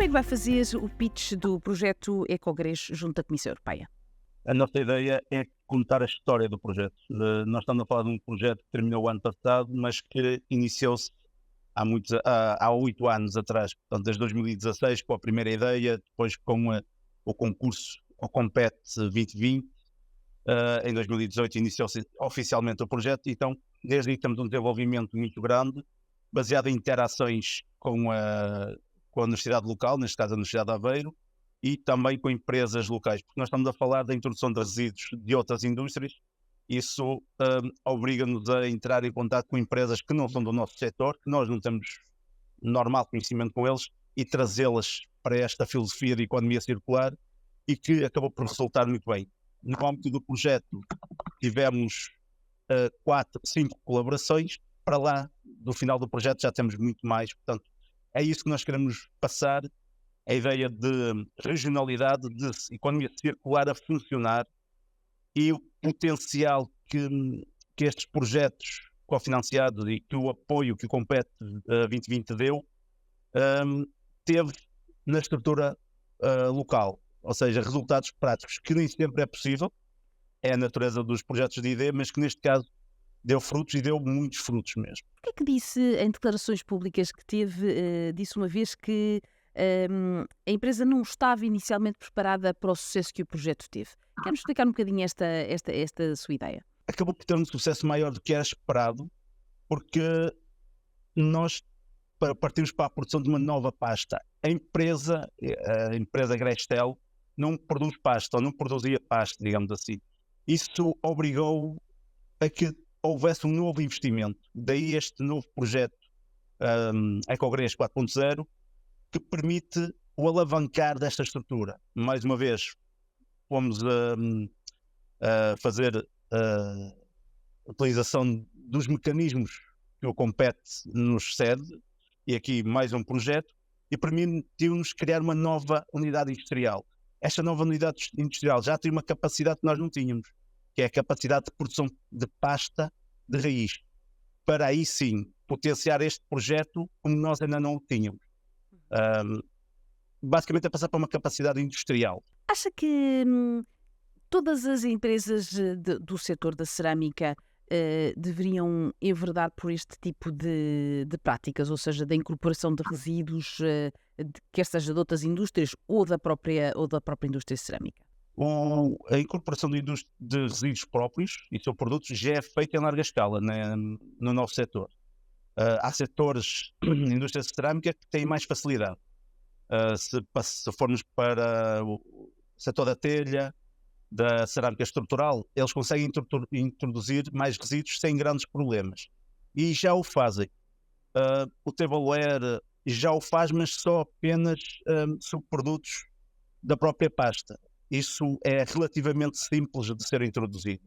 Como é que vai fazer o pitch do projeto Ecogrês junto à Comissão Europeia? A nossa ideia é contar a história do projeto. Nós estamos a falar de um projeto que terminou o ano passado, mas que iniciou-se há 8 anos atrás. Portanto, desde 2016, com a primeira ideia, depois com o concurso, o Compete 2020. Em 2018 iniciou-se oficialmente o projeto, então desde aí temos um desenvolvimento muito grande, baseado em interações com a universidade local, neste caso a Universidade de Aveiro, e também com empresas locais, porque nós estamos a falar da introdução de resíduos de outras indústrias. Isso obriga-nos a entrar em contato com empresas que não são do nosso setor, que nós não temos normal conhecimento com eles, e trazê-las para esta filosofia de economia circular, e que acabou por resultar muito bem. No âmbito do projeto tivemos 5 colaborações. Para lá do final do projeto já temos muito mais, portanto é isso que nós queremos passar, a ideia de regionalidade, de economia circular a funcionar, e o potencial que estes projetos cofinanciados e que o apoio que o Compete 2020 deu teve na estrutura local, ou seja, resultados práticos que nem sempre é possível, é a natureza dos projetos de ID, mas que neste caso deu frutos, e deu muitos frutos mesmo. O que é que disse em declarações públicas que teve? Disse uma vez que a empresa não estava inicialmente preparada para o sucesso que o projeto teve. Quer-me explicar um bocadinho esta sua ideia? Acabou por ter um sucesso maior do que era esperado, porque nós partimos para a produção de uma nova pasta. A empresa Grestel não produz pasta, ou não produzia pasta, digamos assim. Isso obrigou a que houvesse um novo investimento. Daí este novo projeto Ecogrês 4.0, que permite o alavancar desta estrutura. Mais uma vez, fomos a fazer a utilização dos mecanismos que o Compete nos cede, e aqui mais um projeto, e permitiu-nos criar uma nova unidade industrial. Esta nova unidade industrial já tem uma capacidade que nós não tínhamos, que é a capacidade de produção de pasta de raiz, para aí sim potenciar este projeto como nós ainda não o tínhamos. Basicamente é passar para uma capacidade industrial. Acha que todas as empresas do setor da cerâmica deveriam enverdar por este tipo de práticas, ou seja, da incorporação de resíduos, quer seja de outras indústrias ou da própria indústria cerâmica? A incorporação de resíduos próprios e seus produtos já é feita em larga escala no nosso setor. Há setores na indústria cerâmica que têm mais facilidade. Se formos para o setor da telha, da cerâmica estrutural, eles conseguem introduzir mais resíduos sem grandes problemas. E já o fazem. O tableware já o faz, mas só apenas subprodutos da própria pasta. Isso é relativamente simples de ser introduzido.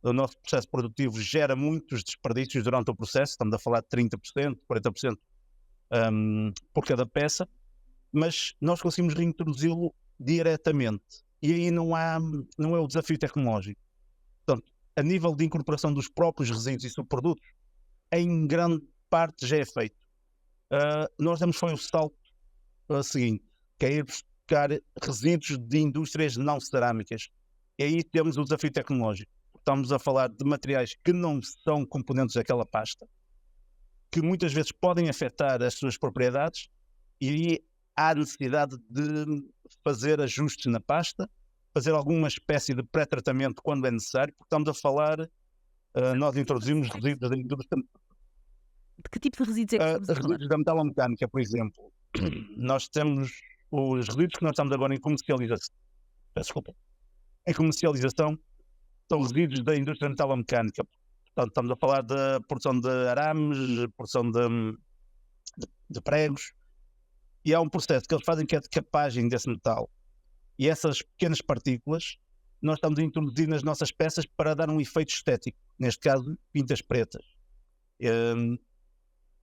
O nosso processo produtivo gera muitos desperdícios durante o processo, estamos a falar de 30%, 40% por cada peça, mas nós conseguimos reintroduzi-lo diretamente. E aí não é o desafio tecnológico. Portanto, a nível de incorporação dos próprios resíduos e subprodutos, em grande parte já é feito. Nós demos foi o salto seguinte, que é ir buscar resíduos de indústrias não cerâmicas. E aí temos o desafio tecnológico. Estamos a falar de materiais que não são componentes daquela pasta, que muitas vezes podem afetar as suas propriedades, e aí há necessidade de fazer ajustes na pasta, fazer alguma espécie de pré-tratamento quando é necessário, porque estamos a falar, nós introduzimos resíduos da indústria. De que tipo de resíduos é que estamos a falar? Resíduos da metalomecânica, por exemplo. Nós temos os resíduos que nós estamos agora em comercialização. Em comercialização são resíduos da indústria metalomecânica. Portanto, estamos a falar da produção de arames, produção de pregos, e há um processo que eles fazem que é de capagem desse metal. E essas pequenas partículas nós estamos a introduzir nas nossas peças para dar um efeito estético, neste caso, pintas pretas.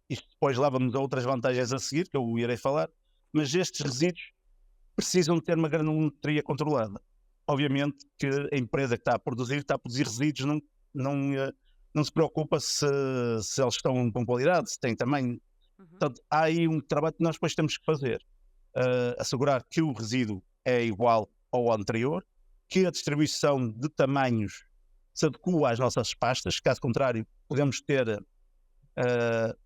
Isto depois leva-nos a outras vantagens a seguir, que eu irei falar, mas estes resíduos precisam ter uma granulometria controlada. Obviamente que a empresa que está a produzir resíduos, não se preocupa se eles estão com qualidade, se têm tamanho. Portanto, há aí um trabalho que nós depois temos que fazer. assegurar que o resíduo é igual ao anterior, que a distribuição de tamanhos se adequa às nossas pastas, caso contrário podemos ter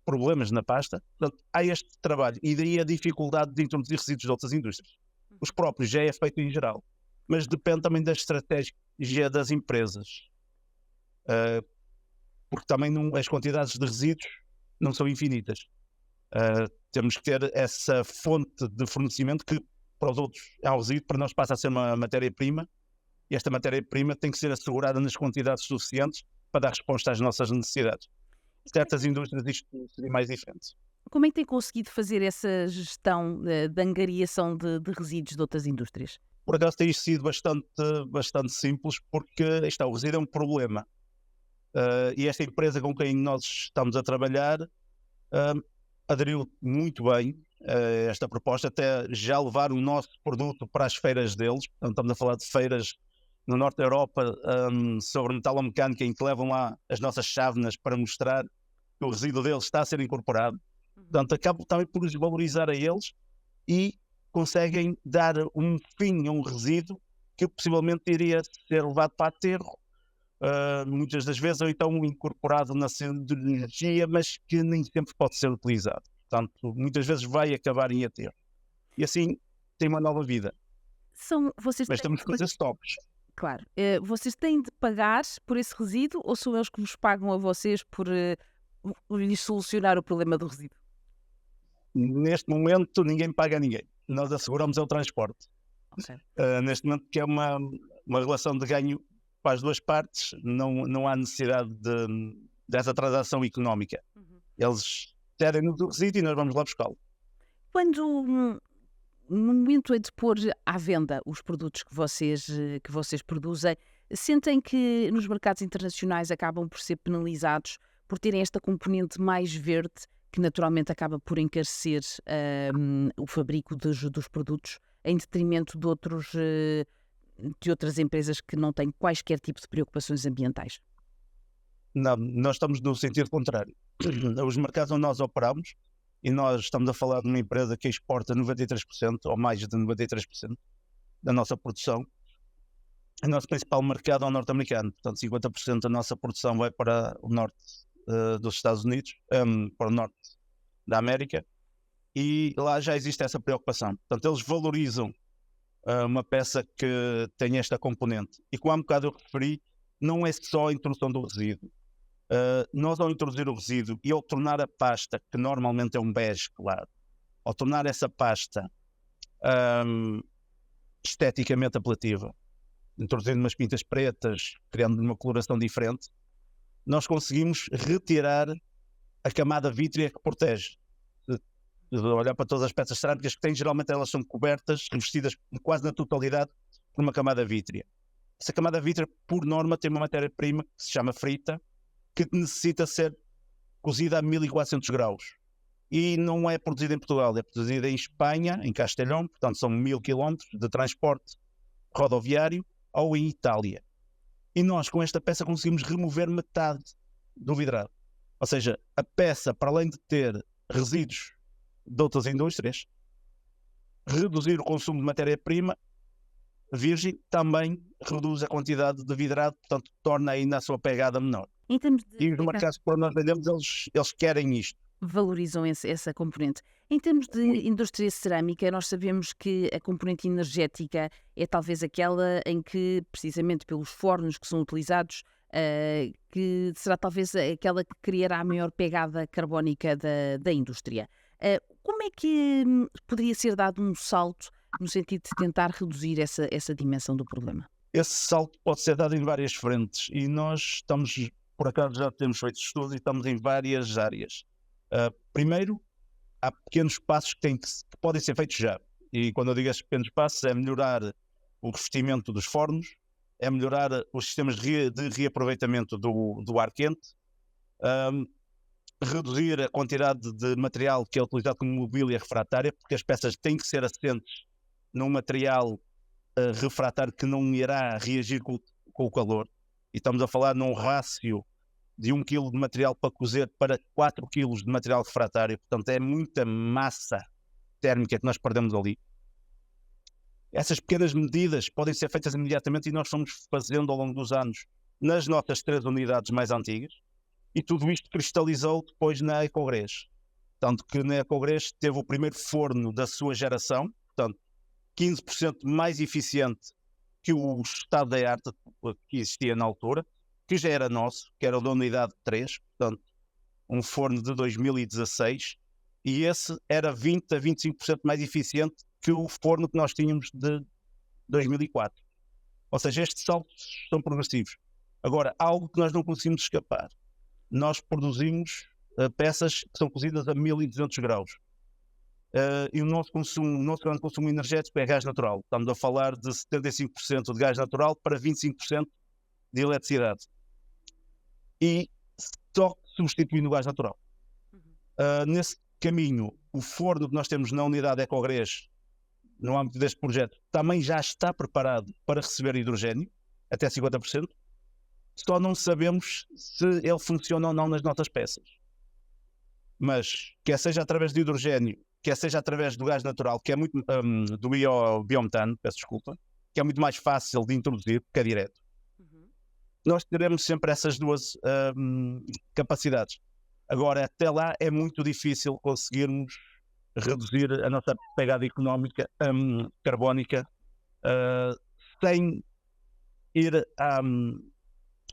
problemas na pasta. Portanto, há este trabalho e daí a dificuldade de introduzir resíduos de outras indústrias. Os próprios já é feito em geral, mas depende também da estratégia das empresas, porque também as quantidades de resíduos não são infinitas. Temos que ter essa fonte de fornecimento que para os outros é um resíduo, para nós passa a ser uma matéria-prima, e esta matéria-prima tem que ser assegurada nas quantidades suficientes para dar resposta às nossas necessidades. Certas indústrias isto seria mais diferente. Como é que tem conseguido fazer essa gestão da angariação de resíduos de outras indústrias? Por acaso tem sido bastante simples, porque o resíduo é um problema. E esta empresa com quem nós estamos a trabalhar aderiu muito bem a esta proposta, até já levar o nosso produto para as feiras deles. Portanto, estamos a falar de feiras no norte da Europa sobre metalomecânica, em que levam lá as nossas chávenas para mostrar que o resíduo deles está a ser incorporado. Portanto, acabam também por os valorizar a eles e conseguem dar um fim a um resíduo que possivelmente iria ser levado para aterro, muitas das vezes, ou então incorporado na siderurgia, mas que nem sempre pode ser utilizado. Portanto, muitas vezes vai acabar em aterro. E assim tem uma nova vida. Mas temos que fazer stops. Claro. Vocês têm de pagar por esse resíduo ou são eles que vos pagam a vocês por lhes solucionar o problema do resíduo? Neste momento ninguém paga a ninguém. Nós asseguramos o transporte. Okay. Neste momento, que é uma relação de ganho para as duas partes, não há necessidade dessa transação económica. Eles cedem-nos o resíduo e nós vamos lá buscá-lo. Quando no momento de pôr à venda os produtos que vocês produzem, sentem que nos mercados internacionais acabam por ser penalizados por terem esta componente mais verde, que naturalmente acaba por encarecer o fabrico dos produtos, em detrimento de outras empresas que não têm quaisquer tipo de preocupações ambientais? Não, nós estamos no sentido contrário. Os mercados onde nós operamos, e nós estamos a falar de uma empresa que exporta 93% ou mais de 93% da nossa produção, o nosso principal mercado é o norte-americano. Portanto, 50% da nossa produção vai para o norte dos Estados Unidos, para o norte da América, e lá já existe essa preocupação. Portanto, eles valorizam uma peça que tem esta componente. E como há um bocado eu referi, não é só a introdução do resíduo. Nós, ao introduzir o resíduo e ao tornar a pasta, que normalmente é um bege claro, ao tornar essa pasta esteticamente apelativa, introduzindo umas pintas pretas, criando uma coloração diferente, nós conseguimos retirar a camada vítrea que protege. De olhar para todas as peças cerâmicas que têm, geralmente elas são cobertas, revestidas quase na totalidade por uma camada vítrea. Essa camada vítrea, por norma, tem uma matéria-prima que se chama frita, que necessita ser cozida a 1400 graus. E não é produzida em Portugal, é produzida em Espanha, em Castelhão, portanto são 1000 km de transporte rodoviário, ou em Itália. E nós, com esta peça, conseguimos remover metade do vidrado. Ou seja, a peça, para além de ter resíduos de outras indústrias, reduzir o consumo de matéria-prima virgem, também reduz a quantidade de vidrado, portanto torna ainda a sua pegada menor. E os mercados que nós vendemos, eles querem isto. Valorizam essa componente. Em termos de indústria cerâmica, nós sabemos que a componente energética é talvez aquela em que, precisamente pelos fornos que são utilizados, que será talvez aquela que criará a maior pegada carbónica da indústria. Como é que poderia ser dado um salto no sentido de tentar reduzir essa dimensão do problema? Esse salto pode ser dado em várias frentes e nós estamos, por acaso já temos feito estudos e estamos em várias áreas. Primeiro, há pequenos passos que podem ser feitos já. E quando eu digo esses pequenos passos, é melhorar o revestimento dos fornos, é melhorar os sistemas de reaproveitamento do ar quente, reduzir a quantidade de material que é utilizado como mobília refratária, porque as peças têm que ser assentes num material refratário que não irá reagir com o calor. E estamos a falar num rácio de 1 kg de material para cozer para 4 kg de material refratário. Portanto, é muita massa térmica que nós perdemos ali. Essas pequenas medidas podem ser feitas imediatamente e nós fomos fazendo ao longo dos anos nas nossas 3 unidades mais antigas, e tudo isto cristalizou depois na Ecogrês. Tanto que na Ecogrês teve o primeiro forno da sua geração, portanto 15% mais eficiente que o estado da arte que existia na altura, que já era nosso, que era o da unidade 3, portanto um forno de 2016, e esse era 20 a 25% mais eficiente que o forno que nós tínhamos de 2004. Ou seja, estes saltos são progressivos. Agora, algo que nós não conseguimos escapar. Nós produzimos peças que são cozidas a 1200 graus. E o nosso grande consumo energético é gás natural. Estamos a falar de 75% de gás natural para 25% de eletricidade. E só substituindo o gás natural. Nesse caminho, o forno que nós temos na unidade Ecogrês, no âmbito deste projeto, também já está preparado para receber hidrogênio, até 50%. Só não sabemos se ele funciona ou não nas nossas peças. Mas, quer seja através de hidrogênio, quer seja através do gás natural, que é muito do biometano, peço desculpa, que é muito mais fácil de introduzir, porque é direto. Nós teremos sempre essas duas capacidades. Agora, até lá é muito difícil conseguirmos reduzir a nossa pegada económica carbónica sem ir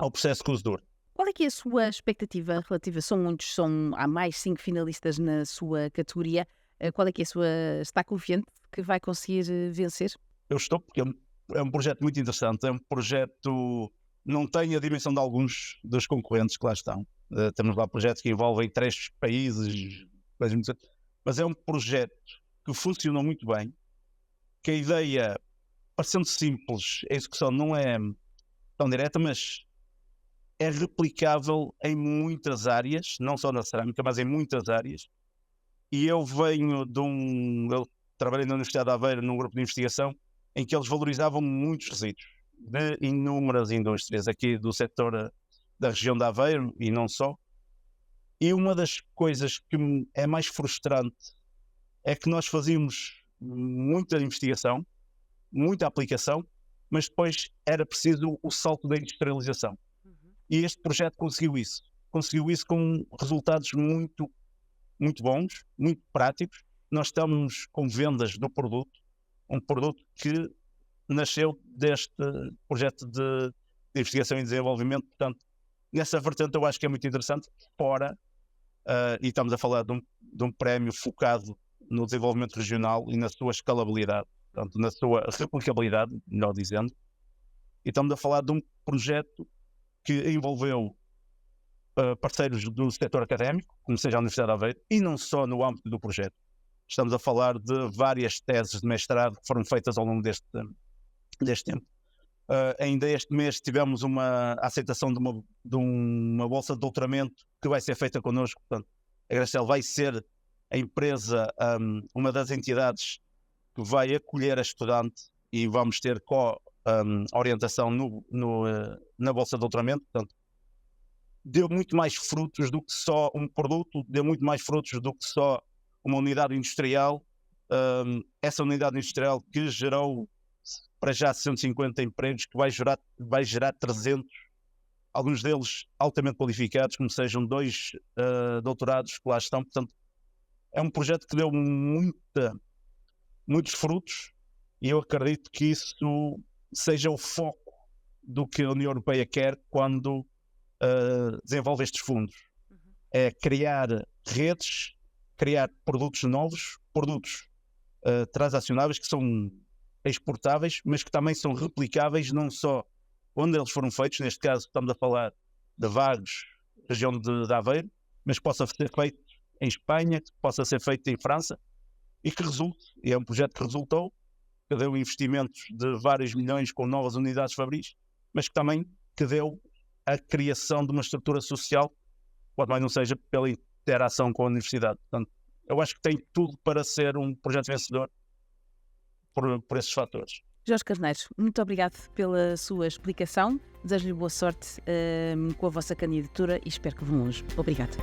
ao processo cozedor. Qual é que é a sua expectativa relativa? Há mais 5 finalistas na sua categoria. Qual é que é a sua... Está confiante que vai conseguir vencer? Eu estou, porque é um projeto muito interessante. É um projeto... Não tem a dimensão de alguns dos concorrentes que lá estão. Temos lá projetos que envolvem 3 países, mas é um projeto que funcionou muito bem, que a ideia, parecendo simples, a execução não é tão direta, mas é replicável em muitas áreas, não só na cerâmica, mas em muitas áreas. E eu eu trabalhei na Universidade de Aveiro num grupo de investigação em que eles valorizavam muitos resíduos de inúmeras indústrias aqui do setor da região de Aveiro e não só. E uma das coisas que é mais frustrante é que nós fazíamos muita investigação, muita aplicação, mas depois era preciso o salto da industrialização. E este projeto conseguiu isso com resultados muito, muito bons, muito práticos. Nós estamos com vendas do produto, um produto que nasceu deste projeto de investigação e desenvolvimento. Portanto, nessa vertente eu acho que é muito interessante, e estamos a falar de um prémio focado no desenvolvimento regional e na sua escalabilidade, portanto, na sua replicabilidade, melhor dizendo. E estamos a falar de um projeto que envolveu parceiros do setor académico, como seja a Universidade de Aveiro, e não só no âmbito do projeto. Estamos a falar de várias teses de mestrado que foram feitas ao longo deste tempo. Ainda este mês tivemos uma aceitação de uma bolsa de doutoramento que vai ser feita connosco. Portanto, a Gracel vai ser a empresa, uma das entidades que vai acolher a estudante, e vamos ter orientação na bolsa de doutoramento. Portanto, deu muito mais frutos do que só um produto, deu muito mais frutos do que só uma unidade industrial. Essa unidade industrial que gerou para já 150 empregos, que vai gerar 300, alguns deles altamente qualificados, como sejam 2 doutorados que lá estão. Portanto, é um projeto que deu muitos frutos, e eu acredito que isso seja o foco do que a União Europeia quer quando desenvolve estes fundos. É criar redes, criar produtos novos, produtos transacionáveis que são exportáveis, mas que também são replicáveis, não só onde eles foram feitos. Neste caso estamos a falar de Vagos, região de Aveiro, mas que possa ser feito em Espanha, que possa ser feito em França, e que resulte. E é um projeto que resultou, que deu investimentos de vários milhões com novas unidades fabris, mas que também deu a criação de uma estrutura social, quanto mais não seja pela interação com a universidade. Portanto, eu acho que tem tudo para ser um projeto vencedor por esses fatores. Jorge Carneiro, muito obrigado pela sua explicação. Desejo-lhe boa sorte com a vossa candidatura e espero que vão longe. Obrigado.